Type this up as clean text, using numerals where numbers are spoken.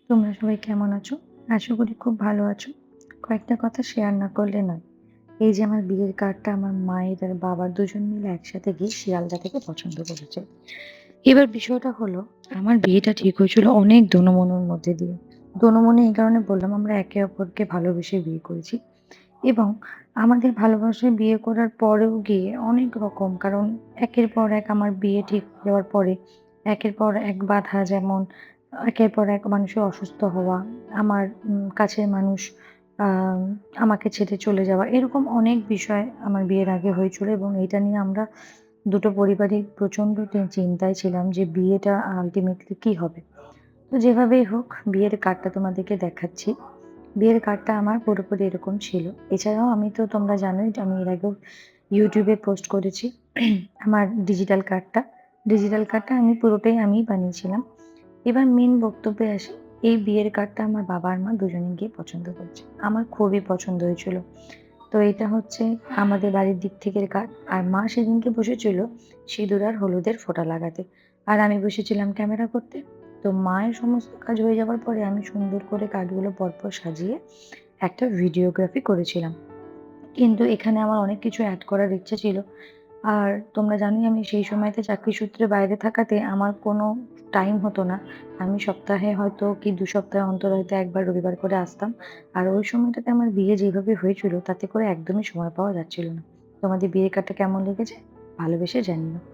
তোমরা সবাই কেমন আছো? আশা করি খুব ভালো আছো। কয়েকটা কথা শেয়ার না করলে নয়। এই যে আমার বিয়ের কার্ডটা আমার মায়ের আর বাবার দুজন মিলে একসাথে গিয়ে শিয়ালদা থেকে পছন্দ করেছে। এবার বিষয়টা হলো, আমার বিয়েটা ঠিক হয়েছিল অনেক দোনো-মনোর মধ্যে দিয়ে। দোনো-মনো এই কারণে বললাম, আমরা একে অপরকে ভালোবেসে বিয়ে করেছি এবং আমাদের ভালোবাসায় বিয়ে করার পরেও গিয়ে অনেক রকম, কারণ একের পর এক আমার বিয়ে ঠিক হয়ে যাওয়ার পরে একের পর এক বাধা, যেমন একের পর এক মানুষের অসুস্থ হওয়া, আমার কাছের মানুষ আম আমাকে ছেড়ে চলে যাওয়া, এরকম অনেক বিষয় আমার বিয়ের আগে হয়েছিল এবং এটা নিয়ে আমরা দুটো পরিবারই প্রচন্ড চিন্তায় ছিলাম যে বিয়েটা আল্টিমেটলি কি হবে। তো যেভাবেই হোক বিয়ের কার্ডটা তোমাদেরকে দেখাচ্ছি। বিয়ের কার্ডটা আমার পুরোপুরি এরকম ছিল। এছাড়াও আমি তো, তোমরা জানোই যে আমি এর আগেও YouTube এ পোস্ট করেছি আমার ডিজিটাল কার্ডটা। ডিজিটাল কার্ডটা আমি পুরোটাই আমিই বানিয়েছিলাম। এবার মেইন বক্তব্যে আসি। এই বিয়ের কার্ডটা আমার বাবা আর মা দুজনে গিয়ে পছন্দ করেছে। আমার খুবই পছন্দ হয়েছিল। তো এটা হচ্ছে আমাদের বাড়ির দিক থেকের কার্ড। আর মা সেদিনকে বসেছিল সিঁদুর আর হলুদের ফোঁটা লাগাতে। আর আমি বসেছিলাম ক্যামেরা করতে। তো মায়ের সমস্ত কাজ হয়ে যাবার পরে আমি সুন্দর করে কার্ডগুলো পরপর সাজিয়ে একটা ভিডিওগ্রাফি করেছিলাম। কিন্তু এখানে আমার অনেক কিছু এড করার ইচ্ছে ছিল। আর তোমরা জানোই আমি সেই সময়তে চাকরি সূত্রে বাইরে থাকাতে আমার কোনো টাইম হতো না। আমি সপ্তাহে হয়তো কি ২ সপ্তাহ অন্তর হয়তো একবার রবিবার করে আসতাম। আর ওই সময়টাতে আমার বিয়ে যেভাবে হয়েছিল তাতে করে একদমই সময় পাওয়া যাচ্ছিল না। তোমাদের বিয়ের কার্ডটা কেমন লেগেছে? ভালোবেসে জানিও।